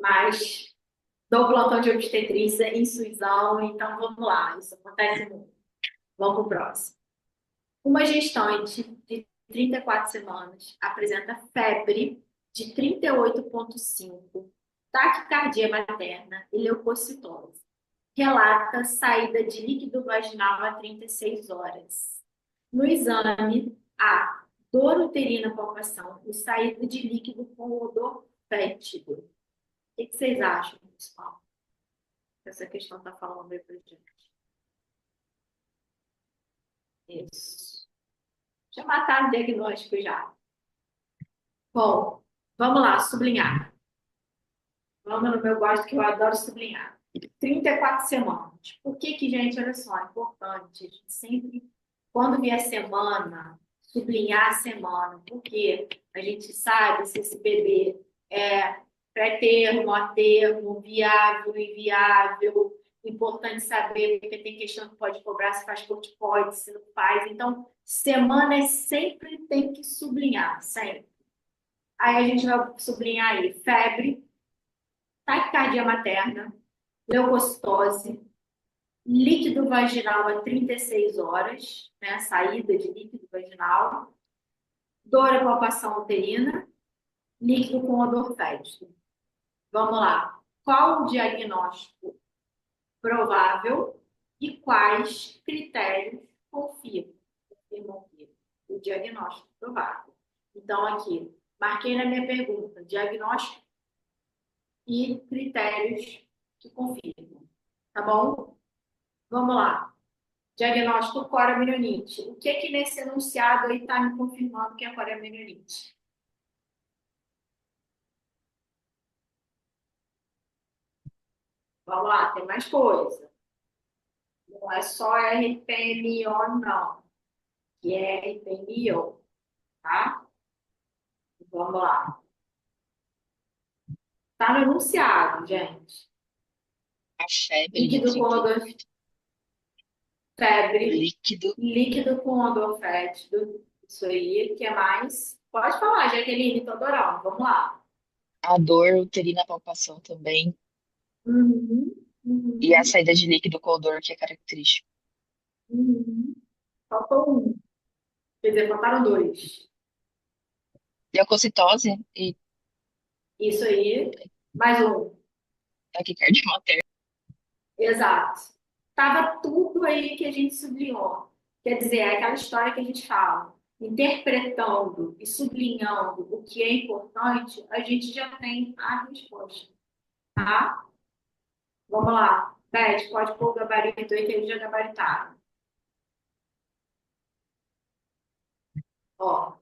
mas dou plantão de obstetrícia em Suzão, então vamos lá, isso acontece muito. Vamos para o próximo. Uma gestante de 34 semanas apresenta febre de 38,5, taquicardia materna e leucocitose. Relata saída de líquido vaginal a 36 horas. No exame, há dor uterina palpação e saída de líquido com odor fétido. O que vocês acham, pessoal? Essa questão está falando aí pra gente. Isso. Já mataram o diagnóstico já. Bom, vamos lá, sublinhar. Vamos no meu gosto, que eu adoro sublinhar. 34 semanas. Por que que, gente, olha só, é importante, a gente sempre, quando vier semana, sublinhar a semana, porque a gente sabe se esse bebê é pré-termo, a termo, viável, inviável. Importante saber, porque tem questão que pode cobrar se faz corticoide, se não faz. Então, semanas sempre tem que sublinhar, sempre. Aí a gente vai sublinhar aí febre, taquicardia materna, leucocitose, líquido vaginal a 36 horas, né, saída de líquido vaginal, dor e palpação uterina, líquido com odor fétido. Vamos lá. Qual o diagnóstico provável e quais critérios confirmam o diagnóstico provável? Então, aqui, marquei na minha pergunta, diagnóstico e critérios que confirmam. Tá bom? Vamos lá. Diagnóstico cora-mionite. O que é que nesse enunciado aí está me confirmando que é cora-mionite? Vamos lá, tem mais coisa. Não é só RPMO, não. Que é RPMO, tá? Vamos lá. Está no enunciado, gente. A febre de Líquido com odor, 38, febre, líquido, líquido com odor fétido. Isso aí, o que é mais? Pode falar, Jaqueline, tô adorando. Vamos lá. a dor uterina palpação também, Uhum, e a uhum, saída de líquido com odor que é característico. uhum. Faltou um. Quer dizer, faltaram dois. Leucocitose e Isso aí. Mais um. taquicardia materna. Exato. Tava tudo aí que a gente sublinhou. Quer dizer, é aquela história que a gente fala. Interpretando e sublinhando o que é importante, a gente já tem a resposta, tá? Vamos lá. Beth, pode pôr o gabarito aí que eles já gabaritaram. Ó,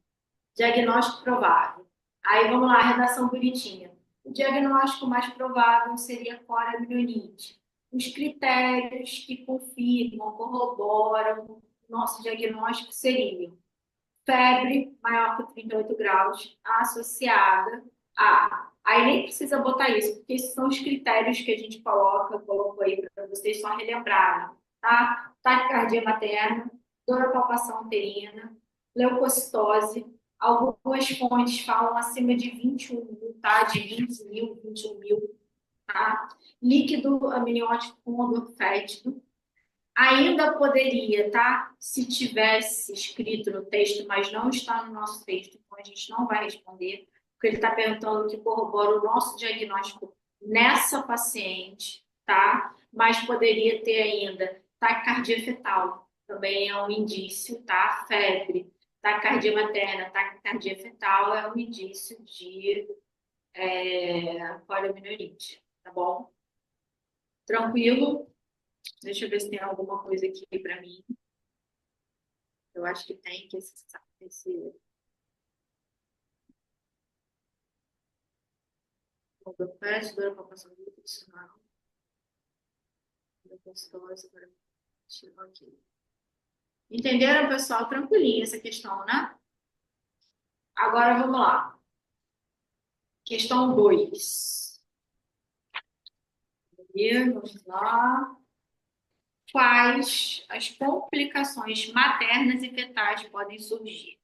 diagnóstico provável. Aí vamos lá, redação bonitinha. O diagnóstico mais provável seria cora-mionite. Os critérios que confirmam, corroboram nosso diagnóstico seriam febre maior que 38 graus, associada a. Aí nem precisa botar isso, porque esses são os critérios que a gente colocou aí para vocês só relembrarem, tá? Taquicardia materna, dor palpação uterina, leucocitose. Algumas fontes falam acima de 21 mil, tá? De 20 mil, 21 mil, tá? Líquido amniótico com odor fétido. Ainda poderia, tá? Se tivesse escrito no texto, mas não está no nosso texto, então a gente não vai responder, porque ele está perguntando que corrobora o nosso diagnóstico nessa paciente, tá? Mas poderia ter ainda taquicardia fetal, também é um indício, tá? Febre, taquicardia materna, taquicardia fetal é um indício de poliomielite, tá bom? Tranquilo? Deixa eu ver se tem alguma coisa aqui para mim. Eu acho que tem que esse logoped, dor para passar nutricional, gostosa, para tirar aqui. Entenderam, pessoal? Tranquilinha essa questão, né? Agora vamos lá. Questão 2. Vamos lá. Quais as complicações maternas e fetais podem surgir?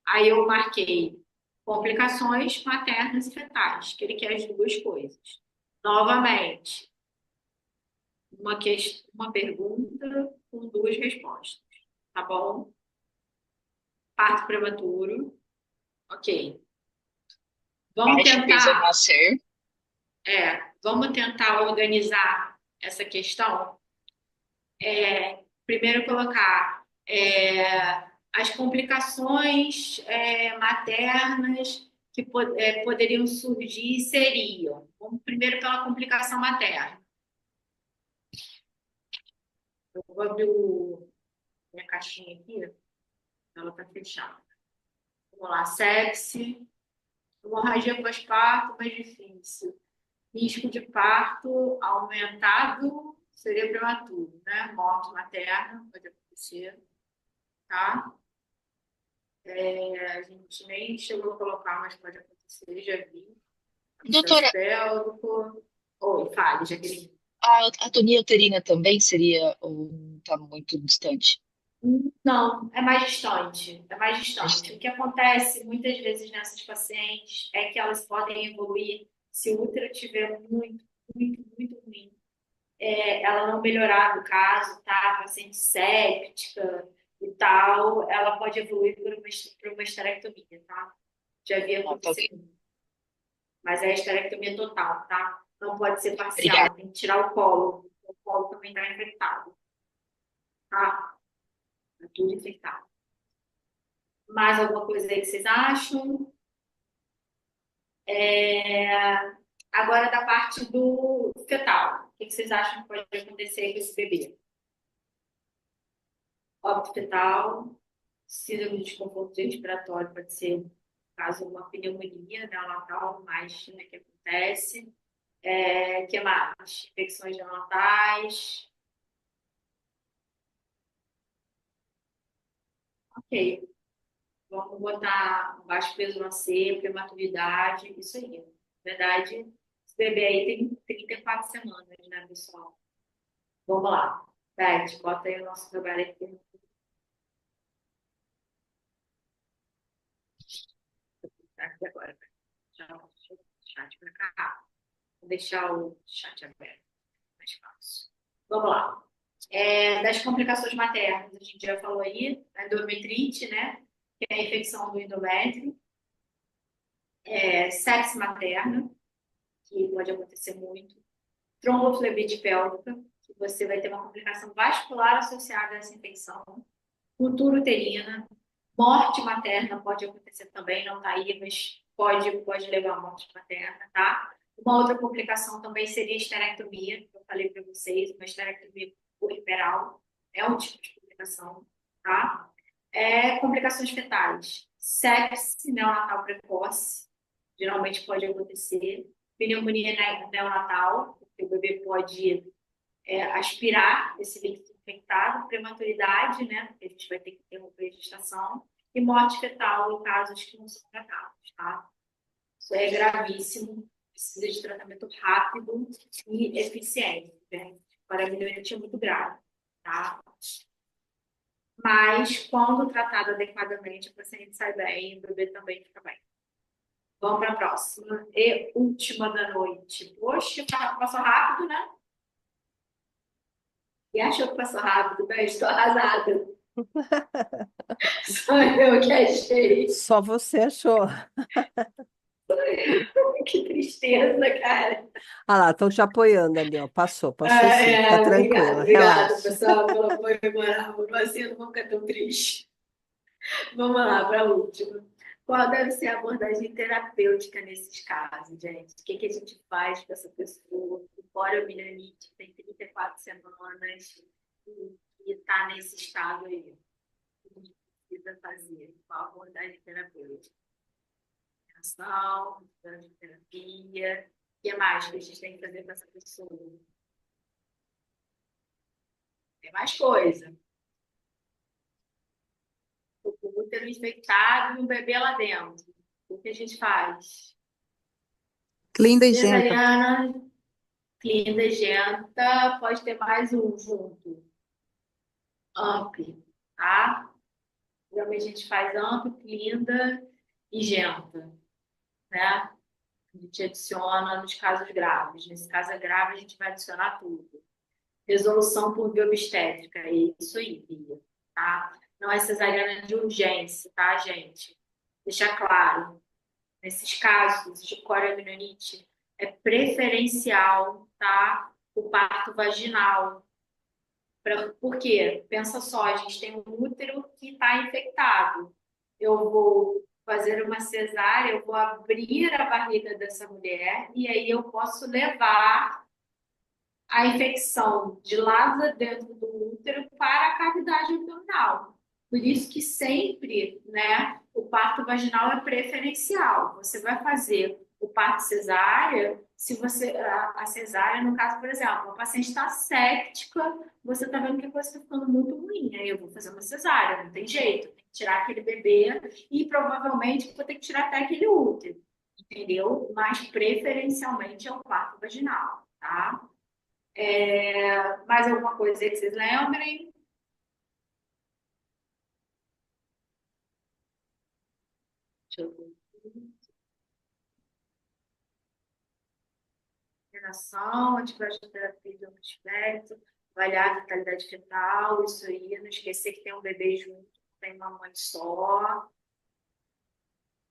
Aí eu marquei complicações maternas e fetais, que ele quer as duas coisas. Novamente, uma pergunta com duas respostas, tá bom? Parto prematuro, ok. Vamos Baixa peso ao tentar, nascer. vamos tentar organizar essa questão. Primeiro colocar as complicações maternas que poderiam surgir seriam. Vamos primeiro pela complicação materna. Eu vou abrir minha caixinha aqui, ela está fechada. Vamos lá, sepse, hemorragia pós-parto mais difícil. Risco de parto aumentado seria prematuro, né? Morte materna pode acontecer, tá? A gente nem chegou a colocar, mas pode acontecer, já vi. Processo Doutora, pélvico. Oi, fale, Jaqueline. a atonia uterina também seria ou tá muito distante? Não, é mais distante. É mais Mais distante. O distante. que acontece muitas vezes nessas pacientes é que elas podem evoluir se o útero estiver muito, muito, muito ruim. Ela não melhorar no caso, tá? Paciente séptica e tal, ela pode evoluir por uma esterectomia, tá? Já vi Não, tá acontecer ok. muito. Mas é a esterectomia total, tá? Não pode ser Obrigada. parcial, tem que tirar o colo. O colo também está infectado, tá? Tá tudo infectado. Mais alguma coisa aí que vocês acham? Agora, da parte do fetal. O que vocês acham que pode acontecer com esse bebê? Óbito fetal, síndrome de desconforto respiratório pode ser, caso uma pneumonia neonatal, mais né, que acontece. Que mais? Infecções neonatais. Ok. Vamos botar baixo peso no AC, prematuridade, isso aí. Na verdade, esse bebê aí tem 34 semanas, né, pessoal? Vamos lá. Beth, bota aí o nosso trabalho aqui. Aqui agora. Deixa o chat para cá. Vou deixar o chat aberto, mais fácil. Vamos lá. Das complicações maternas, a gente já falou aí, a endometrite, né? Que é a infecção do endométrio. Sepse materna, que pode acontecer muito. Tromboflebite pélvica, que você vai ter uma complicação vascular associada a essa infecção. Cultura uterina. Morte materna pode acontecer também, não está aí, mas pode levar à morte materna, tá? Uma outra complicação também seria a esterectomia, que eu falei para vocês, uma esterectomia puerperal. É um tipo de complicação, tá? Complicações fetais. Sepse neonatal precoce, geralmente pode acontecer. Pneumonia neonatal, porque o bebê pode aspirar esse líquido infectado, prematuridade, né? Porque a gente vai ter que interromper a gestação, e morte fetal em casos que não são tratados, tá? Isso é gravíssimo, precisa de tratamento rápido e eficiente, né? Paramilhoide é muito grave, tá? Mas, quando tratado adequadamente, o paciente sai bem, o bebê também fica bem. Vamos para a próxima e última da noite. Poxa, passou rápido, né? E achou que passou rápido, bem, estou arrasada. Só eu que achei. Só você achou. Que tristeza, cara. Ah lá, estão te apoiando ali, ó. Passou sim. Fica Obrigada, tranquila, obrigada, relaxa. pessoal, pelo apoio moral. Assim, eu não vou ficar tão triste. Vamos lá, para a última. Qual deve ser a abordagem terapêutica nesses casos, gente? O que a gente faz com essa pessoa que poliomielite, tem 34 semanas e está nesse estado aí? O que a gente precisa fazer? Qual a abordagem terapêutica? Ação, terapia. O que mais que a gente tem que fazer com essa pessoa? Tem mais coisa. O útero infectado e um bebê lá dentro. O que a gente faz? Linda e genta. Cesariana, clínica genta, pode ter mais um junto. AMP, tá? Geralmente a gente faz AMP, clínica e genta, né? A gente adiciona nos casos graves. Nesse caso é grave, a gente vai adicionar tudo. Resolução por via obstétrica, é isso aí, Bia, tá? Não é cesariana de urgência, tá, gente? Deixar claro, nesses casos de coriamnionites, é preferencial, tá? O parto vaginal. Por quê? Pensa só, a gente tem um útero que está infectado. Eu vou fazer uma cesárea, eu vou abrir a barriga dessa mulher e aí eu posso levar a infecção de lá dentro do útero para a cavidade abdominal. Por isso que sempre, né, o parto vaginal é preferencial. Você vai fazer o parto cesárea, se você a cesárea, no caso, por exemplo, a paciente está séptica, você está vendo que a coisa está ficando muito ruim, aí eu vou fazer uma cesárea, não tem jeito, tem que tirar aquele bebê e provavelmente vou ter que tirar até aquele útero, entendeu? Mas preferencialmente é o parto vaginal, tá? Mais alguma coisa aí que vocês lembrem? Deixa eu ver. Renação, antibiótico terapia de aspecto, avaliar a vitalidade fetal, isso aí, não esquecer que tem um bebê junto, tem uma mãe só.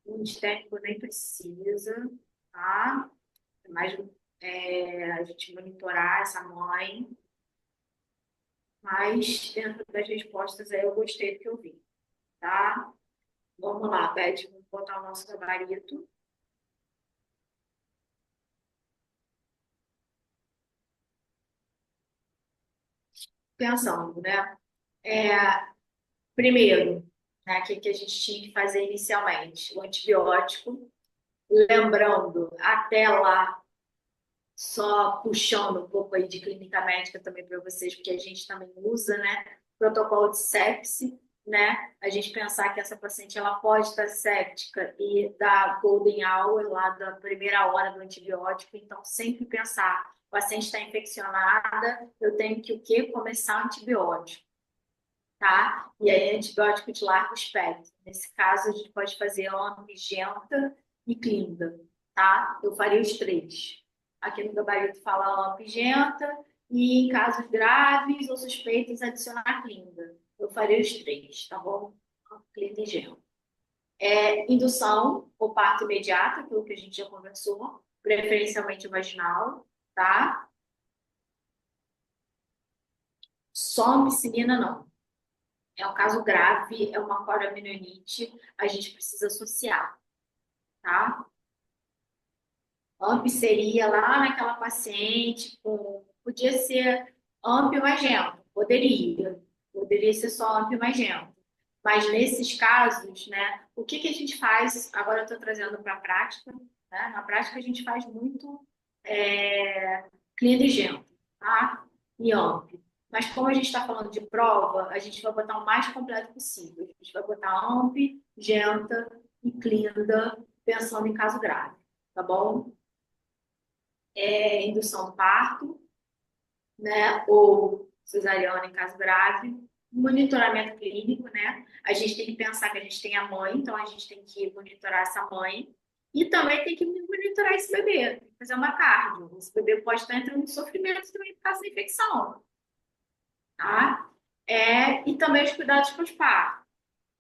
Um técnico nem precisa, tá? É mais a gente monitorar essa mãe. Mas dentro das respostas aí eu gostei do que eu vi, tá? Vamos lá, Beth, vamos botar o nosso gabarito. Pensando, né? É, primeiro, né, o que a gente tinha que fazer inicialmente? O antibiótico, lembrando, até lá, só puxando um pouco aí de clínica médica também para vocês, porque a gente também usa, né, protocolo de sepse, né, a gente pensar que essa paciente ela pode estar séptica e dar golden hour lá da primeira hora do antibiótico, então sempre pensar, o paciente está infeccionada, eu tenho que o quê? Começar antibiótico, tá? E aí antibiótico de largo espectro. Nesse caso, a gente pode fazer ampigenta e clinda, tá? Eu faria os três. Aqui no gabarito fala ampigenta e em casos graves ou suspeitos adicionar clinda. Eu faria os três, tá bom? Clinda e gel. Indução ou parto imediato, aquilo que a gente já conversou, preferencialmente vaginal, tá? Só ampicilina não. É um caso grave, é uma coriamnionites, a gente precisa associar, tá? AMP seria lá naquela paciente com... Podia ser AMP magento, poderia ser só AMP magento. Mas nesses casos, né, o que a gente faz? Agora eu estou trazendo para a prática, né? Na prática a gente faz muito clínico, tá? E AMP. Mas como a gente está falando de prova, a gente vai botar o mais completo possível. A gente vai botar AMP, Genta e Clinda, pensando em caso grave, tá bom? Indução do parto, né? Ou cesariana em caso grave. Monitoramento clínico, né? A gente tem que pensar que a gente tem a mãe, então a gente tem que monitorar essa mãe. E também tem que monitorar esse bebê, tem que fazer uma cardio. Esse bebê pode estar entrando em sofrimento também por causa da infecção, tá? E também os cuidados pós-parto.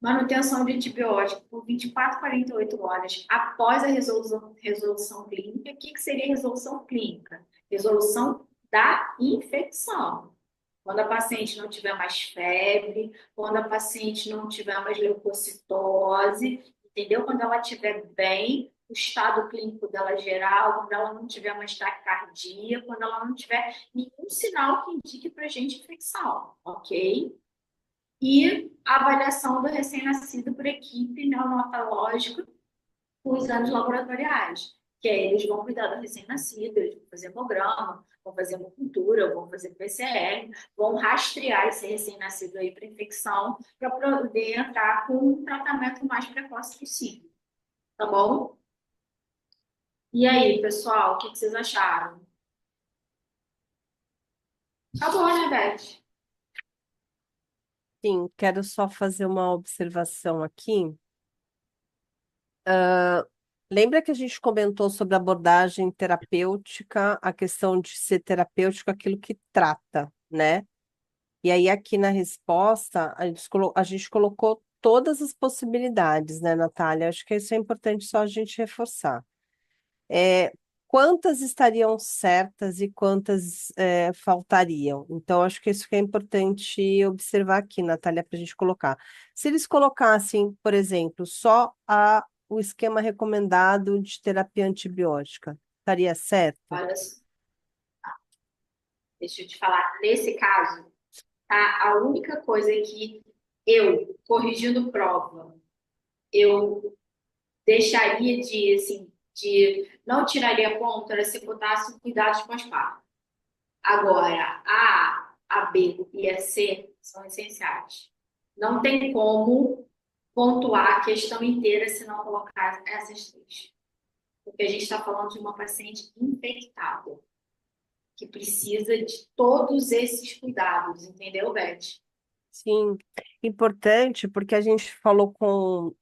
Manutenção de antibiótico por 24 a 48 horas após a resolução clínica. O que seria resolução clínica? Resolução da infecção. Quando a paciente não tiver mais febre, quando a paciente não tiver mais leucocitose, entendeu? Quando ela estiver bem, o estado clínico dela geral, quando ela não tiver mais taquicardia, quando ela não tiver nenhum sinal que indique para a gente infecção, ok? E a avaliação do recém-nascido por equipe neonatológica com exames laboratoriais, que aí eles vão cuidar do recém-nascido, eles vão fazer hemograma, vão fazer hemocultura, vão fazer PCR, vão rastrear esse recém-nascido aí para infecção, para poder entrar com um tratamento mais precoce possível, tá bom? E aí, pessoal, o que vocês acharam? Acabou, né, Beth? Sim, quero só fazer uma observação aqui. Lembra que a gente comentou sobre abordagem terapêutica, a questão de ser terapêutico, aquilo que trata, né? E aí, aqui na resposta, a gente colocou todas as possibilidades, né, Natália? Acho que isso é importante só a gente reforçar. É, quantas estariam certas e quantas faltariam? Então, acho que isso que é importante observar aqui, Natália, para a gente colocar. Se eles colocassem, por exemplo, o esquema recomendado de terapia antibiótica, estaria certo? Olha só, deixa eu te falar. Nesse caso, tá? A única coisa que eu, corrigindo prova, eu deixaria de, assim, não tiraria ponto era se botasse cuidados pós-parto. Agora, a B e a C são essenciais. Não tem como pontuar a questão inteira se não colocar essas três. Porque a gente está falando de uma paciente infectada, que precisa de todos esses cuidados, entendeu, Beth? Sim, importante porque a gente falou com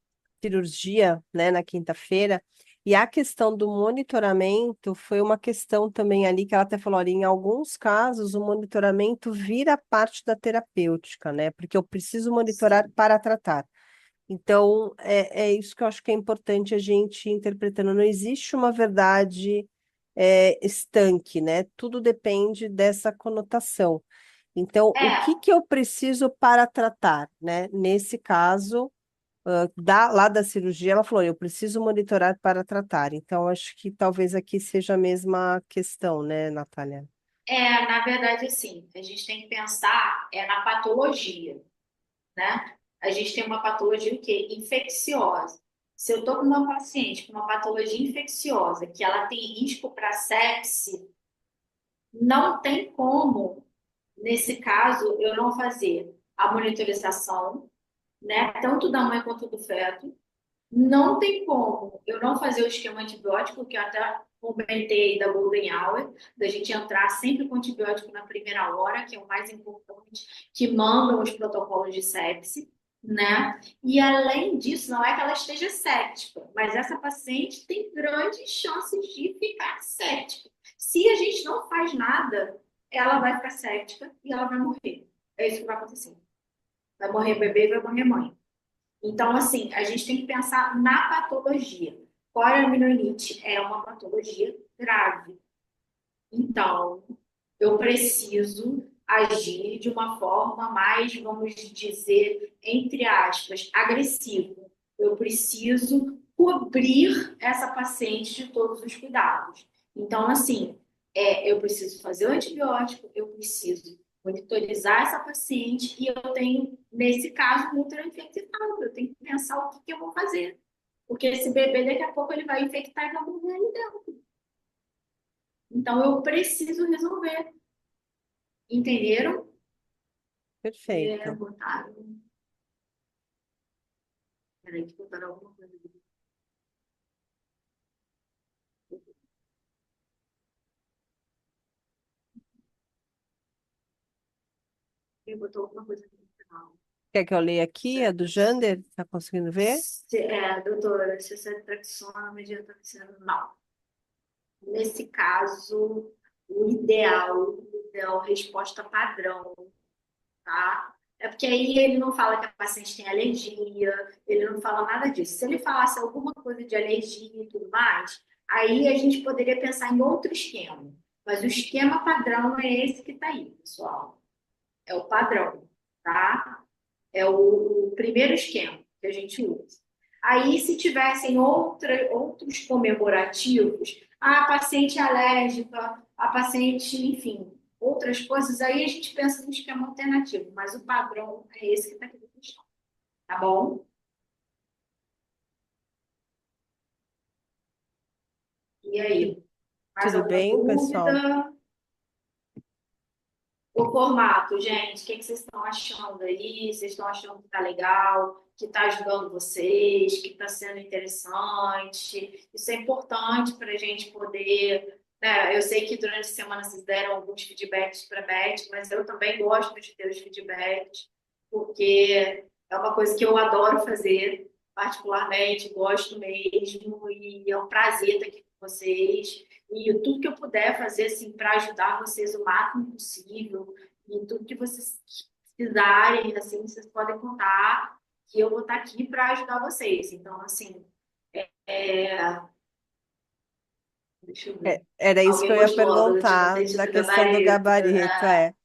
cirurgia, né, na quinta-feira, e a questão do monitoramento foi uma questão também ali que ela até falou, olha, em alguns casos o monitoramento vira parte da terapêutica, né, porque eu preciso monitorar Sim. para tratar. Então, é isso que eu acho que é importante a gente ir interpretando. Não existe uma verdade estanque, né? Tudo depende dessa conotação. Então, o que É, que eu preciso para tratar, né? Nesse caso, lá da cirurgia, ela falou, eu preciso monitorar para tratar. Então, acho que talvez aqui seja a mesma questão, né, Natália? na verdade, assim, a gente tem que pensar na patologia, né? A gente tem uma patologia o quê? Infecciosa. Se eu estou com uma paciente com uma patologia infecciosa, que ela tem risco para sepse, não tem como, nesse caso, eu não fazer a monitorização, né? Tanto da mãe quanto do feto. Não tem como eu não fazer o esquema antibiótico, que eu até comentei da Golden Hour, da gente entrar sempre com antibiótico na primeira hora, que é o mais importante, que mandam os protocolos de sepse, né? E além disso, não é que ela esteja séptica, mas essa paciente tem grandes chances de ficar séptica. Se a gente não faz nada, ela vai ficar séptica e ela vai morrer. É isso que vai acontecer. Vai morrer bebê e vai morrer mãe. Então, assim, a gente tem que pensar na patologia. Corioamielite é uma patologia grave. Então, eu preciso agir de uma forma mais, vamos dizer, entre aspas, agressiva. Eu preciso cobrir essa paciente de todos os cuidados. Então, assim, eu preciso fazer o antibiótico, eu preciso monitorizar essa paciente e eu tenho, nesse caso, um útero infectado. Eu tenho que pensar o que eu vou fazer. Porque esse bebê, daqui a pouco, ele vai infectar e vai morrer ali dentro. Então, eu preciso resolver. Entenderam? Perfeito. Botaram. Peraí, que botaram alguma coisa aqui. Quem botou alguma coisa aqui no final? Quer que eu leia aqui a do Jander? Tá conseguindo ver? Doutora, se essa traxona mediante sendo mal. Nesse caso, o ideal, resposta padrão, tá? É porque aí ele não fala que a paciente tem alergia, ele não fala nada disso. Se ele falasse alguma coisa de alergia e tudo mais, aí a gente poderia pensar em outro esquema. Mas o esquema padrão é esse que está aí, pessoal. É o padrão, tá? É o primeiro esquema que a gente usa. Aí, se tivessem outros comemorativos, a paciente alérgica, a paciente, enfim, outras coisas, aí a gente pensa no esquema alternativo, mas o padrão é esse que está aqui no questão, tá bom? E aí, mais Tudo alguma bem, pessoal? dúvida? O formato, gente, o que vocês estão achando aí? Vocês estão achando que está legal, que está ajudando vocês, que está sendo interessante? Isso é importante para a gente poder, né? Eu sei que durante a semana vocês deram alguns feedbacks para a Beth, mas eu também gosto de ter os feedbacks, porque é uma coisa que eu adoro fazer, particularmente, gosto mesmo, e é um prazer estar aqui com vocês. E tudo que eu puder fazer assim, para ajudar vocês o máximo possível, e tudo que vocês precisarem, assim, vocês podem contar que eu vou estar aqui para ajudar vocês. Então, assim, é, deixa eu ver. Era isso que Alguém eu ia gostou do tipo perguntar, teste da do questão do gabarito? gabarito,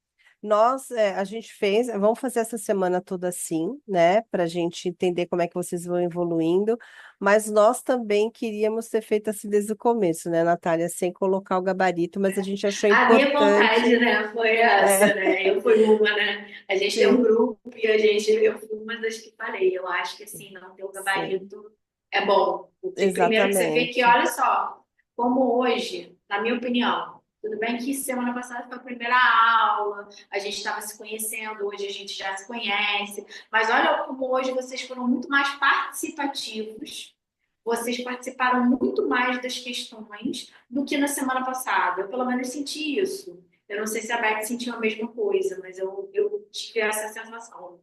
a gente fez, vamos fazer essa semana toda assim, né, para a gente entender como é que vocês vão evoluindo, mas nós também queríamos ter feito assim desde o começo, né, Natália, sem colocar o gabarito, mas a gente achou A minha vontade, importante, né, foi é, essa, né? Eu fui uma, né? A gente tem um sim, grupo e eu fui uma das que falei. Eu acho que, assim, não ter o sim, gabarito é bom. Porque primeiro que você vê que, exatamente. olha só, como hoje, na minha opinião, tudo bem que semana passada foi a primeira aula, a gente estava se conhecendo, hoje a gente já se conhece, mas olha como hoje vocês foram muito mais participativos, vocês participaram muito mais das questões do que na semana passada. Eu, pelo menos, senti isso. Eu não sei se a Beth sentiu a mesma coisa, mas eu tive essa sensação.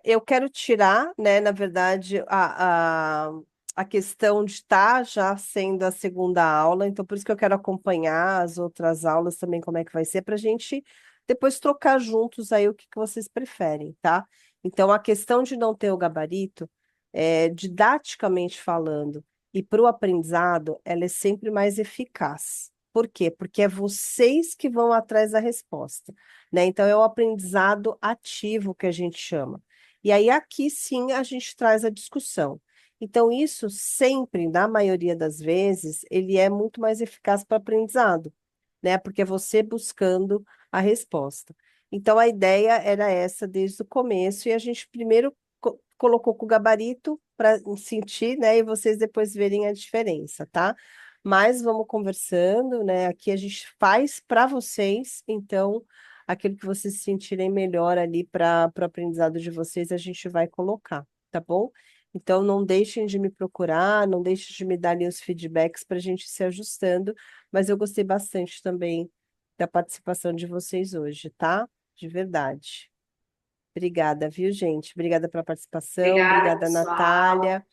Eu quero tirar, né, na verdade, a questão de estar já sendo a segunda aula, então por isso que eu quero acompanhar as outras aulas também, como é que vai ser, para a gente depois trocar juntos aí o que que vocês preferem, tá? Então, a questão de não ter o gabarito, didaticamente falando, e para o aprendizado, ela é sempre mais eficaz. Por quê? Porque é vocês que vão atrás da resposta, né? Então, é o aprendizado ativo que a gente chama. E aí, aqui sim, a gente traz a discussão. Então, isso sempre, na maioria das vezes, ele é muito mais eficaz para aprendizado, né? Porque é você buscando a resposta. Então, a ideia era essa desde o começo, e a gente primeiro colocou com o gabarito para sentir, né? E vocês depois verem a diferença, tá? Mas vamos conversando, né? Aqui a gente faz para vocês, então aquilo que vocês se sentirem melhor ali para o aprendizado de vocês, a gente vai colocar, tá bom? Então, não deixem de me procurar, não deixem de me dar ali os feedbacks para a gente se ajustando, mas eu gostei bastante também da participação de vocês hoje, tá? De verdade. Obrigada, viu, gente? Obrigada pela participação, Obrigada, obrigada, pessoal. Natália.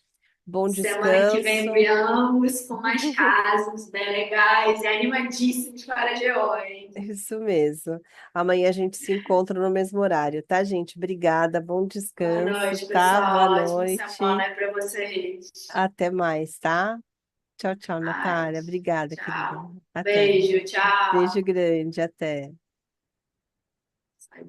Bom Semana que vem descanso. viemos com mais casos bem legais e animadíssimos para a GO, hein? Isso mesmo. Amanhã a gente se encontra no mesmo horário, tá, gente? Obrigada, bom Boa descanso, noite, tá? Boa pessoal. Ótima noite. semana para vocês. Até mais, tá? Tchau, tchau, Natália. Paz. Obrigada, querida. Tchau. Até. Beijo, Beijo tchau. grande, até. Sai